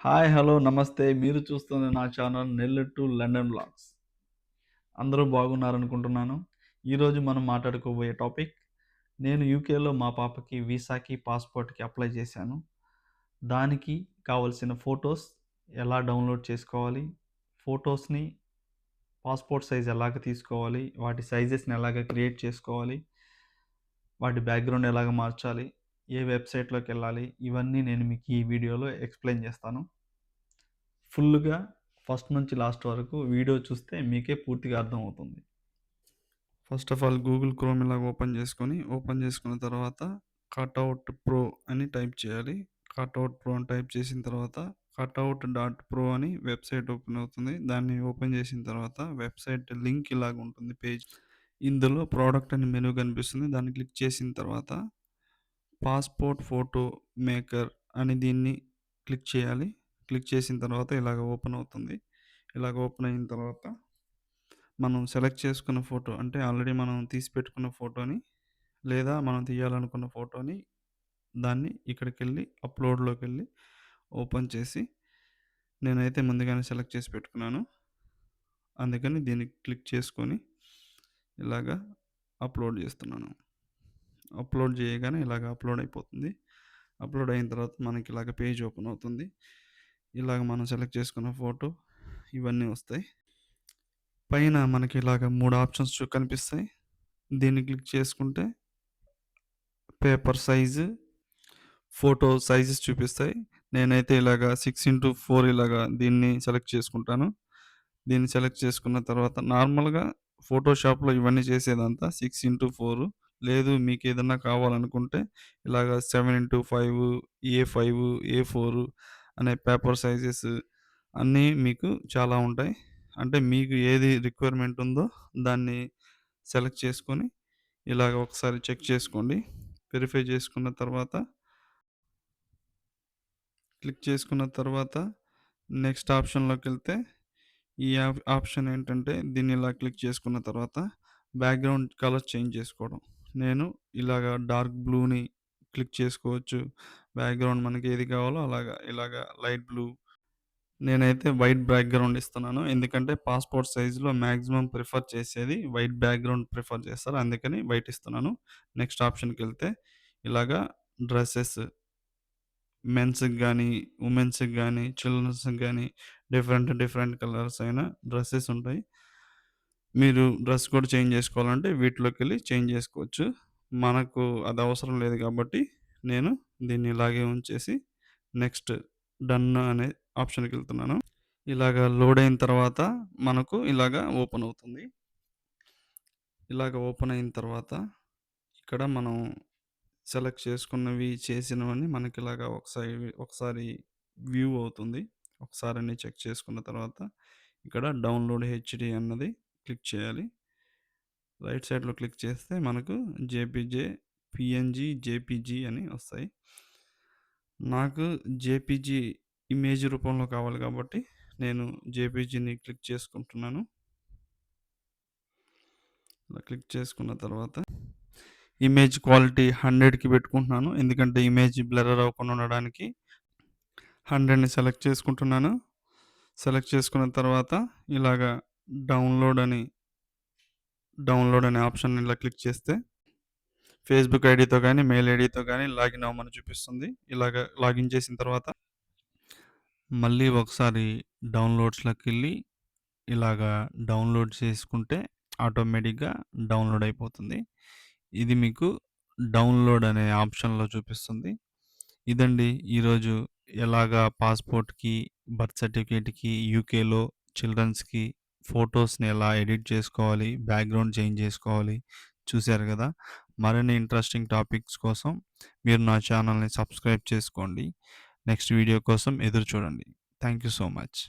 Hi, hello, నమస్తే. మీరు చూస్తున్న నా channel Nellore to London vlogs. అందరూ బాగున్నారనుకుంటున్నాను. ఈరోజు మనం మాట్లాడుకోబోయే టాపిక్, నేను యూకేలో మా పాపకి వీసాకి, పాస్‌పోర్ట్‌కి అప్లై చేశాను. దానికి కావాల్సిన ఫోటోస్ ఎలా డౌన్‌లోడ్ చేసుకోవాలి? ఫోటోస్‌ని పాస్‌పోర్ట్ సైజ్ ఎలాగ తీసుకోవాలి? వాటి సైజెస్‌ని ఎలాగ క్రియేట్ చేసుకోవాలి? వాటి బ్యాక్‌గ్రౌండ్ ఎలాగ మార్చాలి? ఏ వెబ్‌సైట్‌లోకెళ్ళాలి? ఇవన్నీ నేను మీకు ఈ వీడియోలో ఎక్స్‌ప్లెయిన్ చేస్తాను. ఫుల్‌గా ఫస్ట్ నుంచి లాస్ట్ వరకు వీడియో చూస్తే మీకే పూర్తిగా అర్థమవుతుంది. First of all Google chrome ఇలాగ ఓపెన్ చేసుకున్న తర్వాత కటౌట్ ప్రో అని టైప్ చేయాలి. కటౌట్ ప్రో అని టైప్ చేసిన తర్వాత కటౌట్ డాట్ ప్రో అని వెబ్సైట్ ఓపెన్ అవుతుంది. దాన్ని ఓపెన్ చేసిన తర్వాత వెబ్సైట్ లింక్ ఇలాగ ఉంటుంది పేజ్. ఇందులో ప్రోడక్ట్ అని మెనూ కనిపిస్తుంది. దాన్ని క్లిక్ చేసిన తర్వాత పాస్‌పోర్ట్ ఫోటో మేకర్ అని దీన్ని క్లిక్ చేయాలి. క్లిక్ చేసిన తర్వాత ఇలాగ ఓపెన్ అవుతుంది. ఇలాగ ఓపెన్ అయిన తర్వాత మనం సెలెక్ట్ చేసుకున్న ఫోటో అంటే ఆల్రెడీ మనం తీసి పెట్టుకున్న ఫోటోని లేదా మనం తీయాలనుకున్న ఫోటోని దాన్ని ఇక్కడికెళ్ళి అప్‌లోడ్‌లోకెళ్ళి ఓపెన్ చేసి నేనైతే ముందుగానే సెలెక్ట్ చేసి పెట్టుకున్నాను. అందుకని దీన్ని క్లిక్ చేసుకొని ఇలాగా అప్‌లోడ్ చేస్తున్నాను. అప్‌లోడ్ చేయగానే ఇలాగ అప్‌లోడ్ అయిపోతుంది. అప్‌లోడ్ అయిన తర్వాత మనకి ఇలాగ పేజ్ ఓపెన్ అవుతుంది. ఇలాగ మనం సెలెక్ట్ చేసుకున్న ఫోటో ఇవన్నీ వస్తాయి. పైన మనకి ఇలాగ 3 ఆప్షన్స్ కనిపిస్తాయి. దీన్ని క్లిక్ చేసుకుంటే పేపర్ సైజు, ఫోటో సైజెస్ చూపిస్తాయి. నేనైతే ఇలాగ 6x4 ఇలాగా దీన్ని సెలెక్ట్ చేసుకుంటాను. దీన్ని సెలెక్ట్ చేసుకున్న తర్వాత నార్మల్‌గా ఫోటోషాప్‌లో ఇవన్నీ చేసేదంతా 6x4 లేదు మీకేదన్నా కావాలనుకుంటే ఇలాగ 7x5, ఏ5, ఏ4 అనే పేపర్ సైజెస్ అన్నీ మీకు చాలా ఉంటాయి. అంటే మీకు ఏది రిక్వైర్మెంట్ ఉందో దాన్ని సెలెక్ట్ చేసుకొని ఇలాగ ఒకసారి చెక్ చేసుకోండి. వెరిఫై చేసుకున్న తర్వాత క్లిక్ చేసుకున్న తర్వాత నెక్స్ట్ ఆప్షన్‌లోకెళ్తే ఈ ఆప్షన్ ఏంటంటే దీన్ని ఇలా క్లిక్ చేసుకున్న తర్వాత బ్యాక్‌గ్రౌండ్ కలర్ చేంజ్ చేసుకోవడం. నేను ఇలాగ డార్క్ బ్లూని క్లిక్ చేసుకోవచ్చు. బ్యాక్‌గ్రౌండ్ మనకి ఏది కావాలో అలాగా ఇలాగ లైట్ బ్లూ. నేనైతే వైట్ బ్యాక్‌గ్రౌండ్ ఇస్తున్నాను. ఎందుకంటే పాస్‌పోర్ట్ సైజ్‌లో మాక్సిమం ప్రిఫర్ చేసేది వైట్ బ్యాక్‌గ్రౌండ్ ప్రిఫర్ చేస్తారు. అందుకని వైట్ ఇస్తున్నాను. నెక్స్ట్ ఆప్షన్‌కెళ్తే ఇలాగా డ్రెసెస్ మెన్స్‌కి గానీ, వుమెన్స్‌కి గానీ, చిల్డ్రన్స్‌కి గానీ డిఫరెంట్ కలర్స్ అయిన డ్రెసెస్ ఉంటాయి. మీరు డ్రెస్ కూడా చేంజ్ చేసుకోవాలంటే వీటిలోకెళ్ళి చేంజ్ చేసుకోవచ్చు. మనకు అది అవసరం లేదు కాబట్టి నేను దీన్ని ఇలాగే ఉంచేసి నెక్స్ట్ డన్ అనే ఆప్షన్‌కెళ్తున్నాను. ఇలాగ లోడ్ అయిన తర్వాత మనకు ఇలాగ ఓపెన్ అవుతుంది. ఇలాగ ఓపెన్ అయిన తర్వాత ఇక్కడ మనం సెలెక్ట్ చేసుకున్నవి, చేసినవన్నీ మనకిలాగా ఒకసారి వ్యూ అవుతుంది. ఒకసారి అన్నీ చెక్ చేసుకున్న తర్వాత ఇక్కడ డౌన్‌లోడ్ హెచ్‌డీ అన్నది క్లిక్ చేయాలి. రైట్ సైడ్‌లో క్లిక్ చేస్తే మనకు జేపీజే, పీఎన్‌జీ, జేపీజీ అని వస్తాయి. నాకు జేపీజీ ఇమేజ్ రూపంలో కావాలి కాబట్టి నేను జేపీజీని క్లిక్ చేసుకుంటున్నాను. ఇలా క్లిక్ చేసుకున్న తర్వాత ఇమేజ్ క్వాలిటీ 100కి పెట్టుకుంటున్నాను. ఎందుకంటే ఇమేజ్ బ్లర్ అవ్వకుండా ఉండడానికి. 100ని సెలెక్ట్ చేసుకుంటున్నాను. సెలెక్ట్ చేసుకున్న తర్వాత ఇలాగా డౌన్‌లోడ్ అని డౌన్‌లోడ్ అనే ఆప్షన్ ఇలా క్లిక్ చేస్తే ఫేస్‌బుక్ ఐడీతో గానీ, మెయిల్ ఐడీతో గానీ లాగిన్ అవ్వమని చూపిస్తుంది. ఇలాగ లాగిన్ చేసిన తర్వాత మళ్ళీ ఒకసారి డౌన్‌లోడ్స్‌లోకెళ్ళి ఇలాగా డౌన్‌లోడ్ చేసుకుంటే ఆటోమేటిక్‌గా డౌన్‌లోడ్ అయిపోతుంది. ఇది మీకు డౌన్‌లోడ్ అనే ఆప్షన్‌లో చూపిస్తుంది. ఇదండి ఈరోజు ఎలాగా పాస్‌పోర్ట్‌కి, బర్త్ సర్టిఫికేట్‌కి యూకేలో చిల్డ్రన్స్‌కి ఫోటోస్‌ని ఎలా ఎడిట్ చేసుకోవాలి, బ్యాక్‌గ్రౌండ్ చేంజ్ చేసుకోవాలి చూశారు గదా! మరిన్ని ఇంట్రెస్టింగ్ టాపిక్స్ కోసం మీరు నా ఛానల్‌ని సబ్స్క్రైబ్ చేసుకోండి. నెక్స్ట్ వీడియో కోసం ఎదురు చూడండి. Thank you so much.